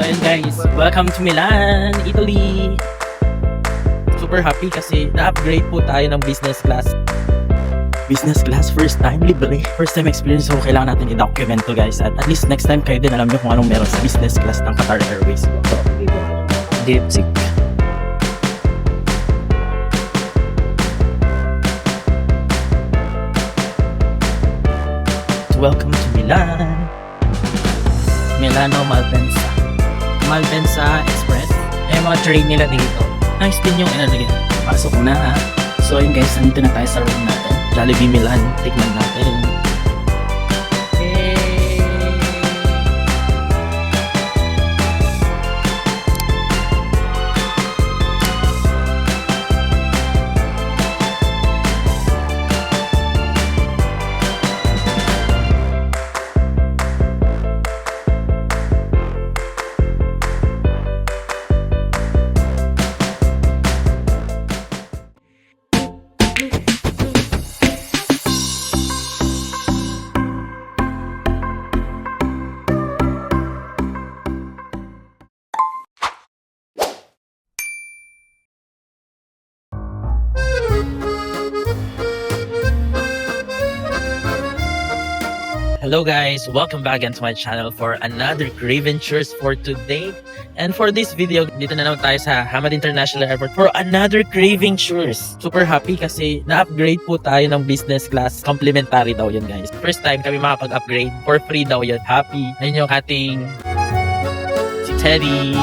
So ayun guys, welcome to Milan, Italy. Super happy kasi na-upgrade po tayo ng business class. Business class, first time, libre. First time experience, so kailangan natin i-document to guys. At least next time kayo din alam nyo kung anong meron sa business class ng Qatar Airways. So, Leipzig. Welcome to Milan. Milano Malpensa. Malpensa Express. Yung mga train nila dito. Nice din yung energy. Pasok na. So yun guys, nandito na tayo sa room natin. Jollibee Milan. Tikman natin. Hello guys, welcome back again to my channel for another Crave Ventures for today. And for this video, dito na naman tayo sa Hamad International Airport for another Crave Ventures. Super happy kasi na-upgrade po tayo ng business class. Complimentary daw yun guys. First time kami makapag-upgrade. For free daw yun. Happy. Ayun yung ating si Teddy.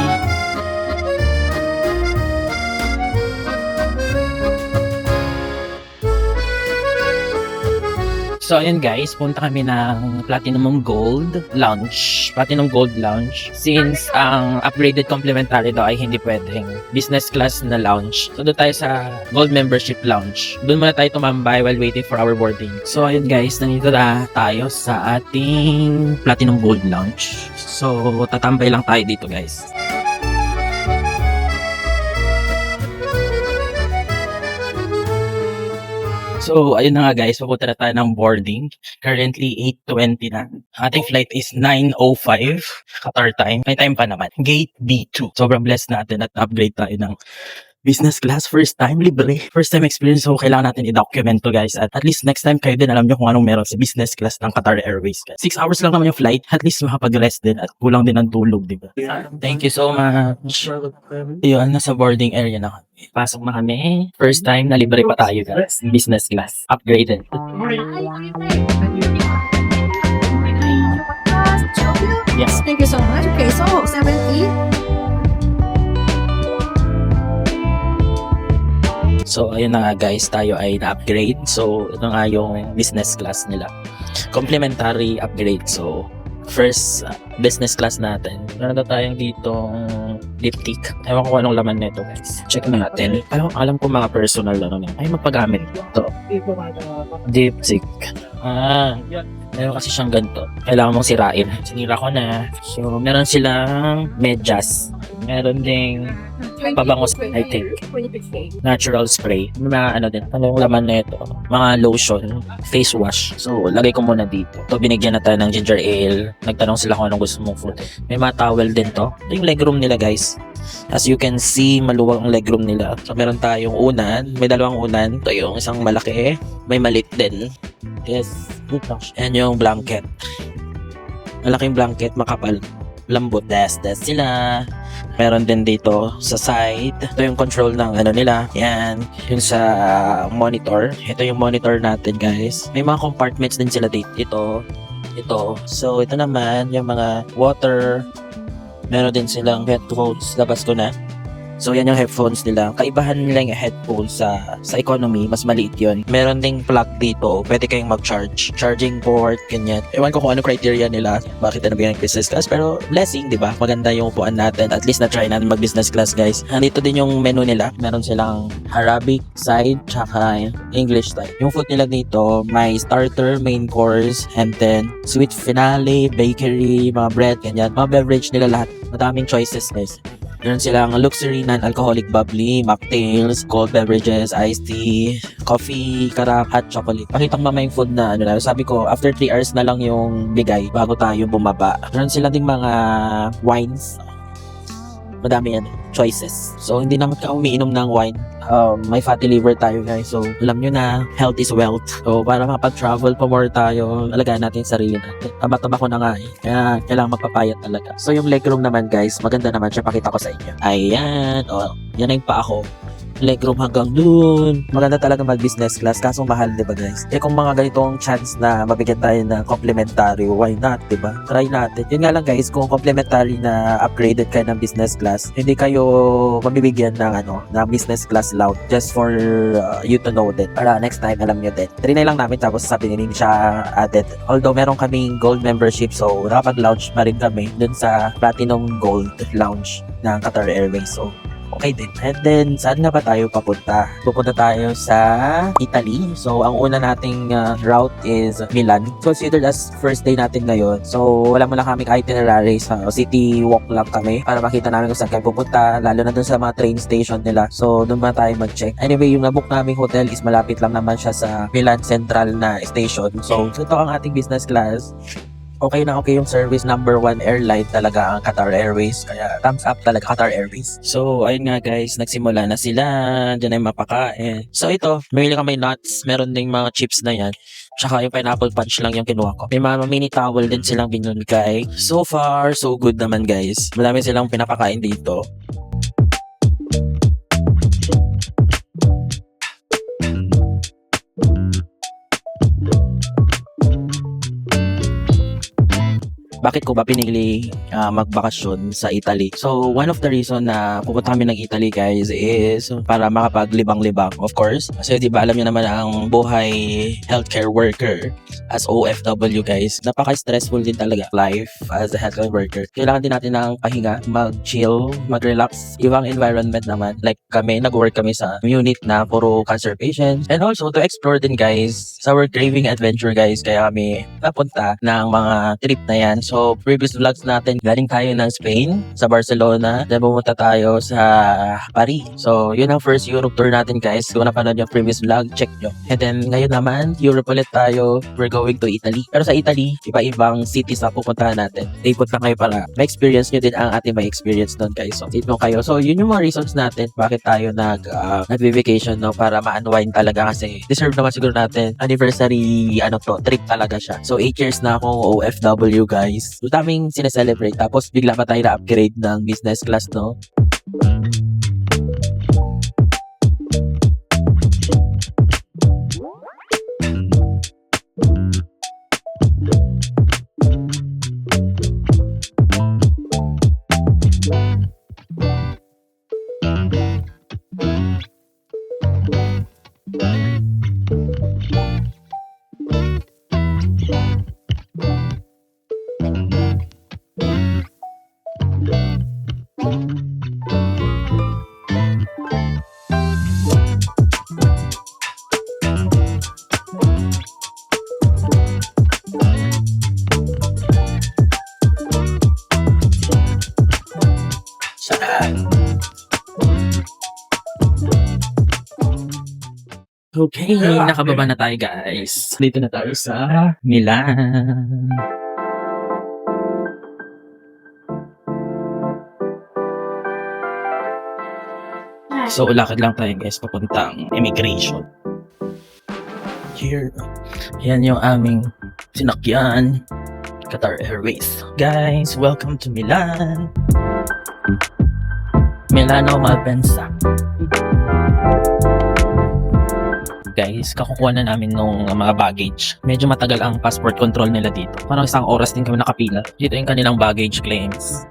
So ayun guys, punta kami ng Platinum Gold Lounge. Platinum Gold Lounge. Since ang upgraded complimentary daw ay hindi pwedeng business class na lounge. So doon tayo sa Gold Membership Lounge. Doon muna tayo tumambay while waiting for our boarding. So ayun guys, nandito na tayo sa ating Platinum Gold Lounge. So tatambay lang tayo dito guys. So, ayun na nga guys, papunta na tayo ng boarding. Currently, 8:20 na. Ating flight is 9:05 Qatar time. May time pa naman. Gate B2. Sobrang blessed natin at upgrade tayo ng business class. First time, libre. First time experience, so kailangan natin i-document to guys. At least next time kayo din alam nyo kung anong meron sa business class ng Qatar Airways. 6 hours lang naman yung flight. At least makapag-rest din at kulang din ang tulog, diba? Thank you so much. Yun, nasa boarding area na kami. Pasok na kami. First time na libre pa tayo guys. Business class. Upgraded. Yes. Thank you so much. Okay, so 70. So, ayun na nga guys, tayo ay na-upgrade. So, ito nga yung business class nila. Complimentary upgrade. So, first business class natin. Meron na tayong ditong diptyque. Ewan ko kung anong laman nito guys. Check natin. Alam ko mga personal ano, ay magpagamit. Ito. Diptyque. Meron kasi siyang ganito. Kailangan mong sirain. Sinira ko na. So, meron silang medyas. Meron ding pabangos, I think. Natural spray. May mga ano din. Anong laman na ito? Mga lotion. Face wash. So, lagay ko muna dito. Ito, binigyan na tayo ng ginger ale. Nagtanong sila kung anong gusto mong food. May mga towel din to. Ito yung legroom nila, guys. As you can see, maluwag ang legroom nila. So, meron tayong unan. May dalawang unan. Ito yung isang malaki. May malit din. Yes. Yan yung blanket. Malaking blanket, makapal. Lambot. That's sila. Meron din dito sa side. Ito yung control ng ano nila. Yan. Yung sa monitor. Ito yung monitor natin guys. May mga compartments din sila dito. Ito. So ito naman yung mga water. Meron din silang headphones. Labas ko na. So yan yung headphones nila. Kaibahan nila yung headphones sa economy, mas maliit yun. Meron ding plug dito, pwede kayong mag-charge. Charging port, ganyan. Ewan ko kung ano criteria nila, bakit na nabigyan ng business class. Pero blessing, di ba? Maganda yung upuan natin. At least na-try natin mag-business class, guys. Nandito din yung menu nila. Meron silang Arabic side, tsaka English side. Yung food nila dito, may starter, main course, and then sweet finale, bakery, mga bread, ganyan. Mga beverage nila lahat. Madaming choices, guys. Meron silang luxury, non-alcoholic bubbly, mocktails, cold beverages, iced tea, coffee, karak, hot chocolate. Pakitang mama yung food na ano na. Sabi ko, after 3 hours na lang yung bigay bago tayo bumaba. Meron silang ding mga wines. madami yan, choices. So, hindi naman ka umiinom ng wine. May fatty liver tayo guys. So, alam nyo na, health is wealth. So, para makapag-travel pa more tayo, alagaan natin yung sarili natin. Taba-taba ko na nga eh. Kaya, kailangan magpapayat talaga. So, yung legroom naman guys, maganda naman siya. Pakita ko sa inyo. Ayan. O, yan na yung pa ako. Legroom hanggang dun. Maganda talaga mag-business class. Kaso mahal, di ba guys? Eh kung mga ganitong chance na mabigyan tayo ng complimentary, why not, di ba? Try natin. Yun nga lang guys, kung complimentary na upgraded kayo ng business class, hindi kayo mabibigyan ng ng business class lounge just for you to know that. Para next time, alam nyo din. Trinay lang namin tapos sabi nila siya added. Although meron kaming gold membership, so nakapag-lounge pa rin kami dun sa platinum gold lounge ng Qatar Airways. So, okay din. And then, saan nga ba tayo papunta? Pupunta tayo sa Italy. So, ang una nating route is Milan. So, considered as first day natin ngayon. So, wala mo lang kaming itinerary. Sa city walk lang kami para makita namin kung saan kayo pupunta. Lalo na dun sa mga train station nila. So, dun ba tayo mag-check. Anyway, yung nabook naming hotel is malapit lang naman siya sa Milan Central na station. So, ito ang ating business class. Okay na okay yung service. Number 1 airline talaga ang Qatar Airways. Kaya thumbs up talaga Qatar Airways. So, ayun nga guys, nagsimula na sila. Diyan ay mapakain. So, ito, may kami nuts. Meron ding mga chips na yan. Tsaka yung pineapple punch lang yung kinuha ko. May mga mini towel din silang binunigay. So far, so good naman guys. Madami silang pinapakain dito. Bakit ko ba pinili magbakasyon sa Italy? So, one of the reason na pupunta kami ng Italy guys is para makapaglibang-libang, of course. Kasi di ba alam niyo naman ang buhay healthcare worker as OFW guys. Napaka-stressful din talaga life as a healthcare worker. Kailangan din natin ng pahinga, mag-chill, mag-relax. Ibang environment naman. Like kami, nag-work kami sa unit na puro cancer patients. And also to explore din guys, sa our craving adventure guys. Kaya kami napunta ng mga trip na yan. So, previous vlogs natin, galing tayo ng Spain, sa Barcelona, then pumunta tayo sa Paris. So, yun ang first Europe tour natin guys. Kung napanood yung previous vlog, check nyo. And then, ngayon naman, Europe ulit tayo. We're going to Italy. Pero sa Italy, iba-ibang cities na pupuntahan natin. Ipot na kayo para ma-experience nyo din ang ating ma-experience doon guys. So, tip mo kayo. So, yun yung mga reasons natin bakit tayo nag-vacation, no? Para ma-unwind talaga kasi deserve naman siguro natin. Anniversary, trip talaga siya. So, 8 years na akong OFW guys. So, daming sineselebrate. Tapos, bigla pa tayo na-upgrade ng business class, no? Okay, nakababa na tayo guys. Dito na tayo sa Milan. So, ulakad lang tayo guys papuntang immigration. Here, yan yung aming sinakyan. Qatar Airways. Guys, welcome to Milan. Milano Malpensa. Guys, kakukuha na namin nung mga baggage. Medyo matagal ang passport control nila dito. Parang isang oras din kami nakapila. Dito yung kanilang baggage claims.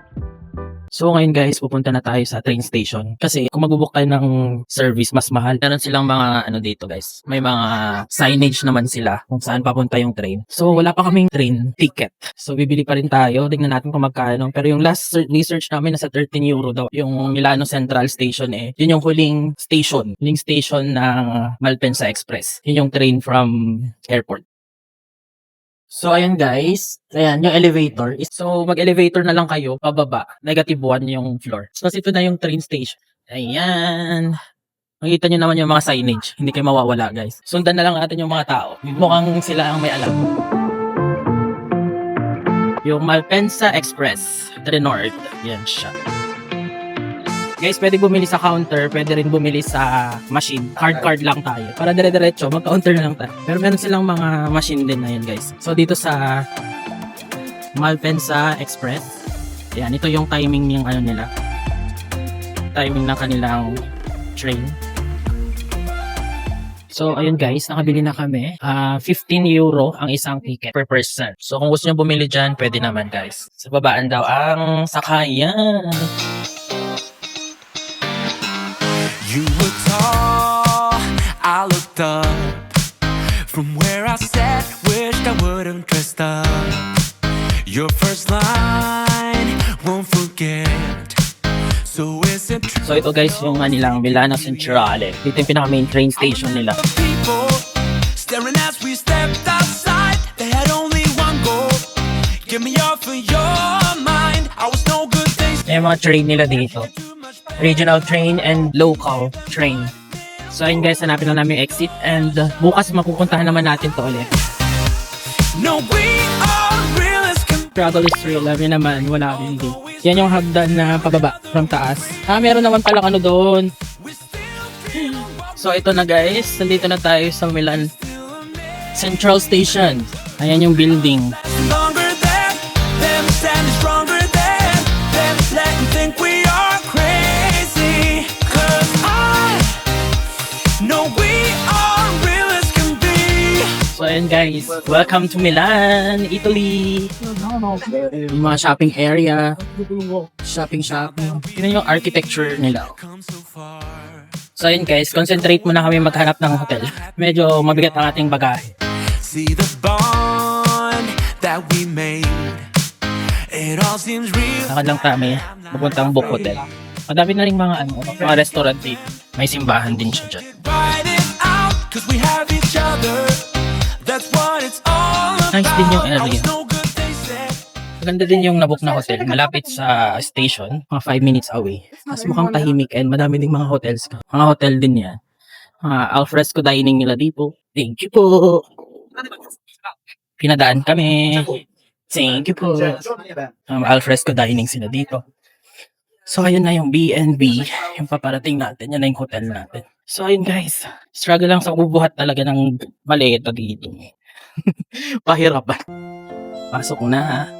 So ngayon guys, pupunta na tayo sa train station. Kasi kung magbubuk tayo ng service, mas mahal. Meron silang mga dito guys. May mga signage naman sila kung saan papunta yung train. So wala pa kaming train ticket. So bibili pa rin tayo. Tignan natin kung magkano. Pero yung last research namin nasa 13 euro daw. Yung Milano Central Station yun yung huling station. Huling station ng Malpensa Express. Yun yung train from airport. So, ayun guys. Ayan, yung elevator. So, mag-elevator na lang kayo, pababa. -1 yung floor. So, ito na yung train station. Ayan. Makikita nyo naman yung mga signage. Hindi kayo mawawala guys. Sundan na lang natin yung mga tao. Mukhang sila ang may alam. Yung Malpensa Express. The North. Yan siya. Guys, pwede bumili sa counter, pwede rin bumili sa machine. Card lang tayo. Para dire-diretso, mag-counter na lang tayo. Pero meron silang mga machine din na yun, guys. So, dito sa Malpensa Express, yan, ito yung timing yung ano nila. Timing ng kanilang train. So, ayun guys, nakabili na kami. 15 euro ang isang ticket per person. So, kung gusto nyo bumili dyan, pwede naman guys. Sa babaan daw ang sakayan. You were tall, I looked up. From where I sat, wished I wouldn't dressed up. Your first line, won't forget. So is it true? So, ito guys, yung nilang Milano Centrale. Dito yung pinaka-main train station nila. People staring as we stepped outside. They had only one goal. Get me off of your mind. I was no good things. May mga train nila dito. Regional train and local train. So, ayun guys, hanapin na namin yung exit. And bukas mapupuntahan naman natin to ulit. No, we are real as can. Struggle is real. Alam naman, wala rin din. Yan yung hagdan na pababa from taas. Meron naman palang ano doon. So, ito na guys. Nandito na tayo sa Milan Central Station. Ayan yung building. Longer than them, standing stronger than them. Let them think we are crazy. 'Cause I know we are real as can be. So, ayan guys. Welcome to Milan, Italy. Yung mga shopping area. Shopping. Yun yung architecture nila. Come so far. So, ayun guys. Concentrate muna kami maghanap ng hotel. Medyo mabigat ang ating bagahe. See the bond that we made. It all seems real. Lakad lang kami. Papuntang Book Hotel. Madami na rin mga mga restaurant dito. May simbahan din siya dyan. Ride it out, 'cause we have each other. That's what it's all about. Nice din yung I area. was no good, they said. Maganda din yung nabook na hotel. Malapit sa station. Mga 5 minutes away. Mas mukhang tahimik and madami ding mga hotels. Mga hotel din yan. Alfresco dining nila dito. Thank you po. Pinadaan kami. Thank you po. Alfresco dining sila dito. So, ayun na yung B&B. Yung paparating natin. Yan na yung hotel natin. So, ayun guys. Struggle lang sa bubuhat talaga ng maleta dito. Pahirapan. Pasok na.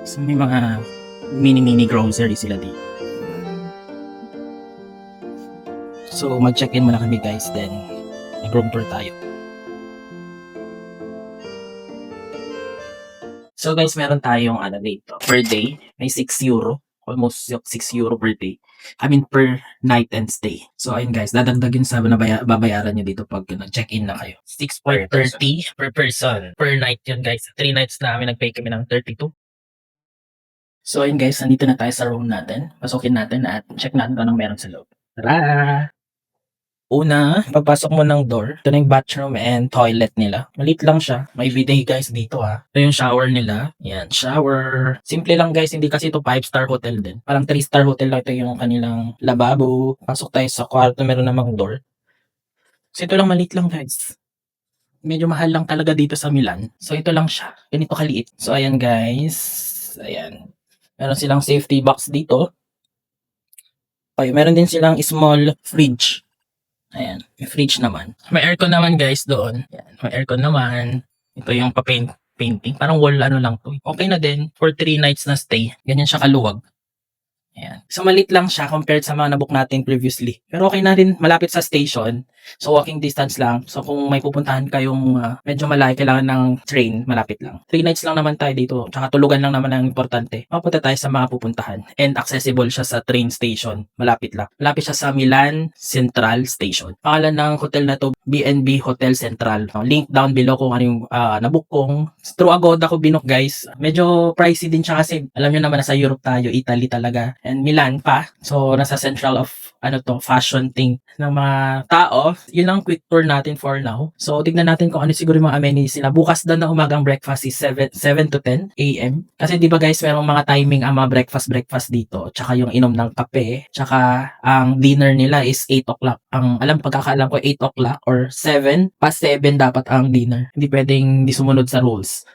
So, may mga mini grocery sila dito. So, mag-check-in muna kami guys. Then, mag-room tour tayo. So guys, meron tayong dito. Per day, may 6 euro. Almost 6 euro per day. I mean, per night and stay. So ayun guys, dadagdagin sa babayaran nyo dito pag nag-check-in na kayo. 6.30 per person. Per night yun guys. 3 nights na kami nag-pay kami ng 32. So ayun guys, nandito na tayo sa room natin. Pasukin natin at check natin kung anong meron sa loob. Tara! Una, pagpasok mo ng door, ito na yung bathroom and toilet nila. Maliit lang siya. May bidet guys dito ha. Ito yung shower nila. Yan, shower. Simple lang guys, hindi kasi ito 5-star hotel din. Parang 3-star hotel lang ito yung kanilang lababo. Pasok tayo sa kwarto, meron namang door. So ito lang maliit lang guys. Medyo mahal lang talaga dito sa Milan. So ito lang siya. Ganito kaliit. So ayan guys. Ayan. Meron silang safety box dito. Okay, meron din silang small fridge. Ayan, may fridge naman. May aircon naman guys doon. Ayan, may aircon naman. Ito yung painting. Parang wall lang to. Okay na din for 3 nights na stay. Ganyan siya kaluwag. Ayan. So maliit lang siya compared sa mga nabook natin previously. Pero okay na rin, malapit sa station. So walking distance lang. So kung may pupuntahan kayong medyo malayo, kailangan ng train, malapit lang. 3 nights lang naman tayo dito. Tsaka tulugan lang naman ang importante. Mapunta tayo sa mga pupuntahan. And accessible siya sa train station. Malapit lang. Malapit siya sa Milan Central Station. Pangalan ng hotel na to, B&B Hotel Central. Link down below kung ano yung nabook kong. Through Agoda ko binook guys. Medyo pricey din siya kasi alam nyo naman nasa Europe tayo, Italy talaga. And Milan pa. So, nasa central of fashion thing ng mga tao. Yun lang quick tour natin for now. So, tignan natin kung ano siguro yung mga amenities nila. Bukas daw na umagang breakfast is 7 to 10 a.m. Kasi di ba guys, merong mga timing ang mga breakfast dito. Tsaka yung inom ng kape. Tsaka ang dinner nila is 8 o'clock. Ang pagkakaalam ko 8 o'clock or 7. Past 7 dapat ang dinner. Hindi pwedeng di sumunod sa rules.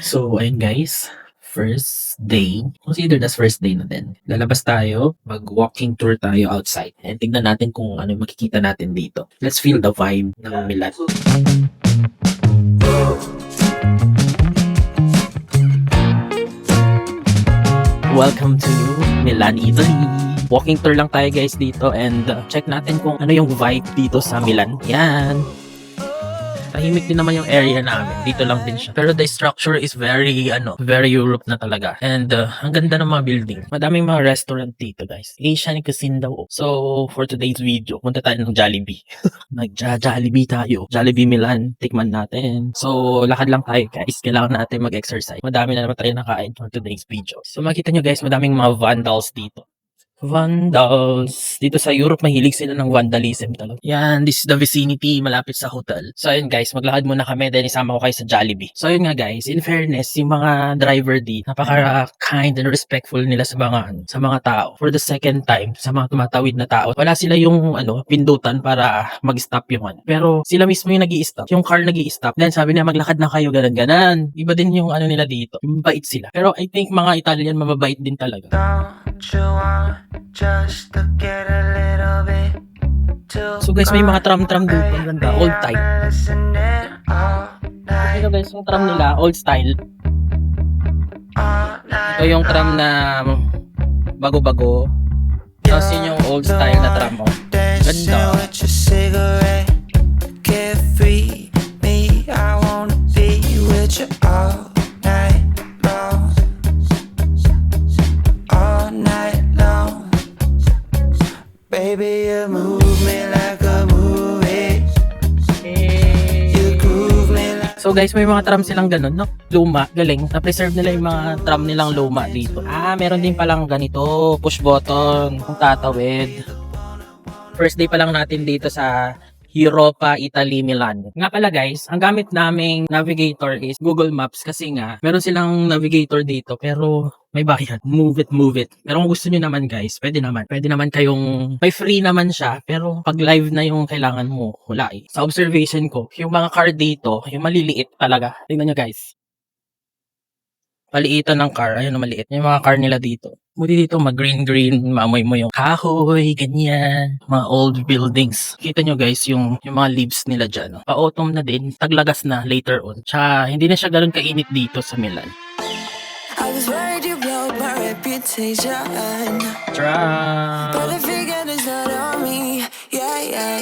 So, ayun guys. first day. Consider as first day na din. Lalabas tayo, mag-walking tour tayo outside. And tignan natin kung ano yung makikita natin dito. Let's feel the vibe ng Milan. Welcome to Milan, Italy. Walking tour lang tayo guys dito and check natin kung ano yung vibe dito sa Milan. Yan. Tahimik din naman yung area namin. Dito lang din siya. Pero the structure is very Europe na talaga. And ang ganda ng mga building. Madaming mga restaurant dito guys. Asian cuisine daw. So for today's video, punta tayo ng Jollibee. Nag-Jollibee tayo. Jollibee Milan. Tikman natin. So lakad lang tayo guys. Kailangan natin mag-exercise. Madami na naman tayo nakain for today's video. So makita nyo guys, madaming mga vandals dito. Vandals. Dito sa Europe, mahilig sila ng vandalism talaga. Yan, this is the vicinity, malapit sa hotel. So ayun guys, maglakad muna kami, then isama ko kayo sa Jollibee. So ayun nga guys, in fairness, yung mga driver di, napaka-kind and respectful nila sa mga tao. For the second time, sa mga tumatawid na tao, wala sila yung pindutan para mag-stop yung Pero sila mismo yung nag-i-stop. Yung car nag-i-stop. Then sabi niya, maglakad na kayo, ganan-ganan. Iba din yung nila dito. Yung bait sila. Pero I think mga Italian, mababait din talaga. Don't you want just to get a little bit too So guys, may mga tram-tram dito. Ang ganda. Old type. Ito guys, yung tram nila, old style. Ito yung tram na bago-bago. Tapos yun yung old style na tram. Oh. Ganda. Carefree me, I wanna be with you all night long. All night long. Baby, you move me like a movie. You groove me like. So guys, may mga tram silang ganun, no? Luma, galing. Na-preserve nila yung mga tram nilang luma dito. Meron din palang ganito, push button, kung tatawid. First day pa lang natin dito sa Europa, Italy, Milan. Nga pala guys, ang gamit naming navigator is Google Maps kasi nga, meron silang navigator dito pero may bayad. Move it. Pero kung gusto nyo naman guys, pwede naman. Pwede naman kayong, may free naman siya, pero pag live na yung kailangan mo, wala eh. Sa observation ko, yung mga car dito, yung maliliit talaga. Tingnan nyo guys. Paliitan ng car, ayun na maliit. Yung mga car nila dito. Muli dito, mag-green, maamoy mo yung kahoy, ganyan. Mga old buildings. Kita nyo guys, yung mga leaves nila dyan. No? Pa-autumn na din, taglagas na later on. Tsaka, hindi na siya ganun kainit dito sa Milan. I was worried you blow my reputation, but I figured it's not on me. Yeah.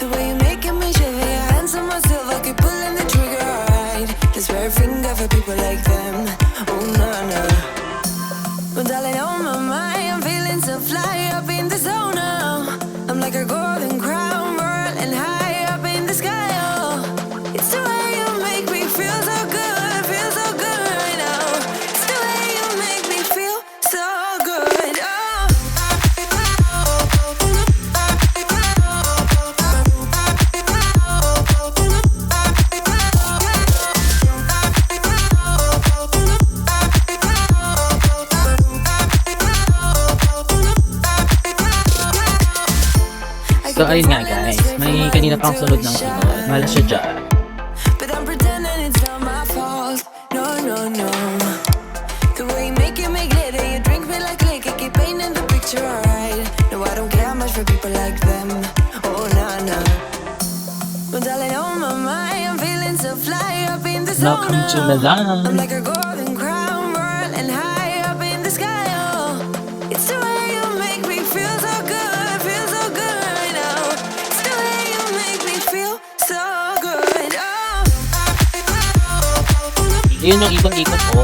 The way you're making me shiver, your hands on myself, I keep pulling the trigger, right? This rare finger for people like them. Oh no. Well, darling, on my mind, I'm feeling so fly up in the zone now. I'm like a golden crown, whirling high up in the sky. Oh, it's the way you make me feel so good right now. It's the way you make me feel so good. So ayun nga guys, may kanina pang sunod ng sunod. Malas siya dyan. But I'm pretending it's not my fault. No. The way you make me glitter, you drink me like liquor, keep painting the picture, alright. No, I don't care much for people like them. Oh, no. But darling, on my mind, I'm feeling so fly up in the zone. Welcome to I'm Milan. like a golden crown, whirling high up in the sky. Oh, it's the way you make me feel so good right now. It's the way you make me feel so good. Oh. Yun yung ikot-ikot ko.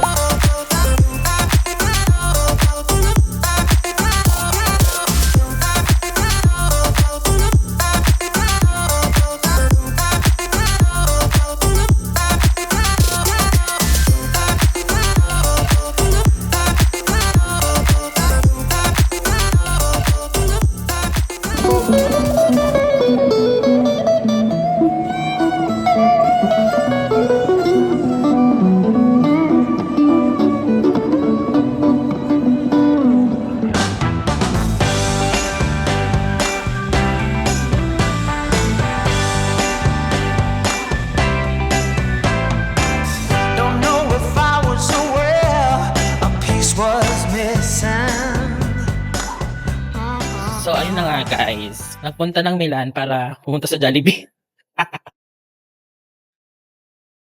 ayun na nga guys. Nagpunta ng Milan para pumunta sa Jollibee.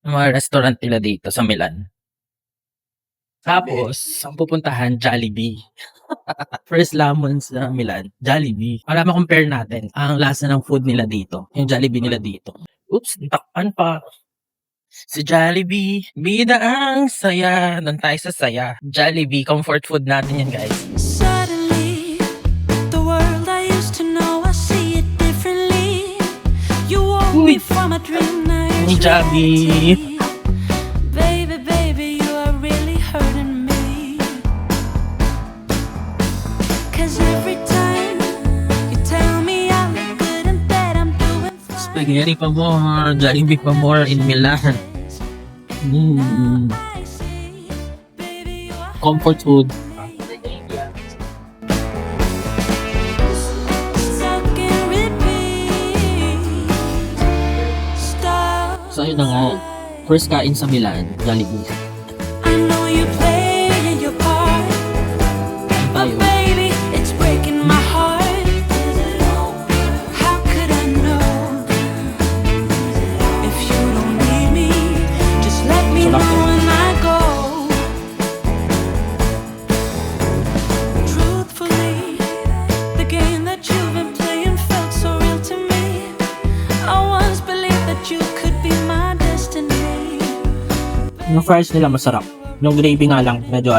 Yung mga restaurant nila dito sa Milan. Tapos, ang pupuntahan, Jollibee. First lamon sa Milan, Jollibee. Para ma-compare natin ang lasa ng food nila dito. Yung Jollibee nila dito. Oops, takpan pa. Si Jollibee, bida ang saya. Doon tayo sa saya. Jollibee, comfort food natin yan guys. Suddenly, the world I used to know, I see it differently. You woke me from a dream, now Ni you're Jollibee. reality. Baby, baby, you are really hurting me. 'Cause every time you tell me I look good and that I'm doing fine. Spaghetti pa more, Jollibee pa more in Milan. I see, baby, you are Comfort food. stuck in repeat. Stop. So ayun na nga, first kain sa Milan, Jollibee. I know you played your part, but Tayo. baby, it's breaking my heart. How could I know if you don't need me? Just let me Sarap know yan. when I go. Truthfully, the game that you've been playing felt so real to me. I once believed that you could be my destiny. Yung fries nila masarap. Yung gravy nga lang, medyo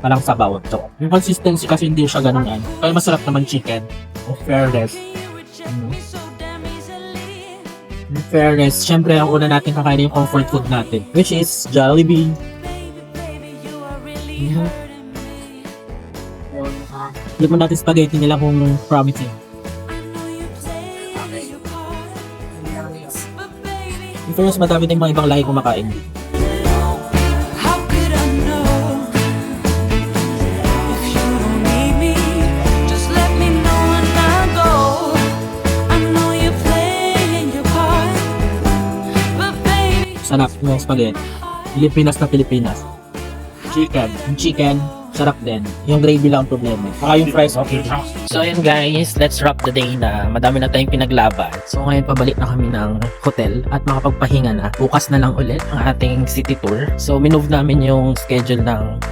parang sabaw. So, yung consistency kasi hindi siya ganun yan. Kaya masarap naman chicken. In fairness. In fairness, syempre ang una natin kakain yung comfort food natin. Which is Jollibee. Hindi mo natin spaghetti nila kung promising. In fairness, madami din mga ibang lahi kumakain. How could I know if you don't need me? Just let me know when I go. I know you're playing your part, but baby, Sarap yung spaghetti. Pilipinas na Pilipinas. Chicken. Yung chicken, sarap din. Yung gravy lang ang problema. Saka yung fries, okay. So ayun guys, let's wrap the day na madami na tayong pinaglaban. So ngayon pabalik na kami ng hotel at makapagpahinga na. Bukas na lang ulit ang ating city tour. So minove namin yung schedule ng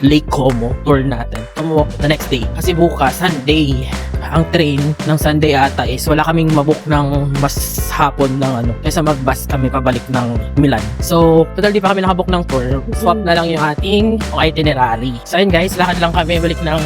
Lake Como tour natin. Tomorrow, the next day. Kasi bukas, Sunday, ang train ng Sunday ata is wala kaming mabook ng mas hapon ng kaysa mag-bus kami pabalik ng Milan. So total di pa kami nakabook ng tour. Swap na lang yung ating itinerary. So ayun guys, lakad lang kami balik ng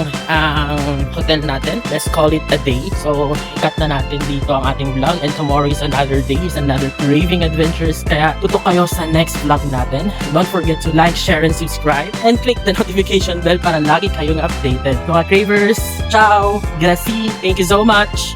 hotel natin. Let's call it a day. So ikat na natin dito ang ating vlog and tomorrow is another day, is another craving adventures. Kaya tutok kayo sa next vlog natin. Don't forget to like, share, and subscribe and click the notification bell para lagi kayong updated. Mga cravers, ciao! Grazie! Thank you so much!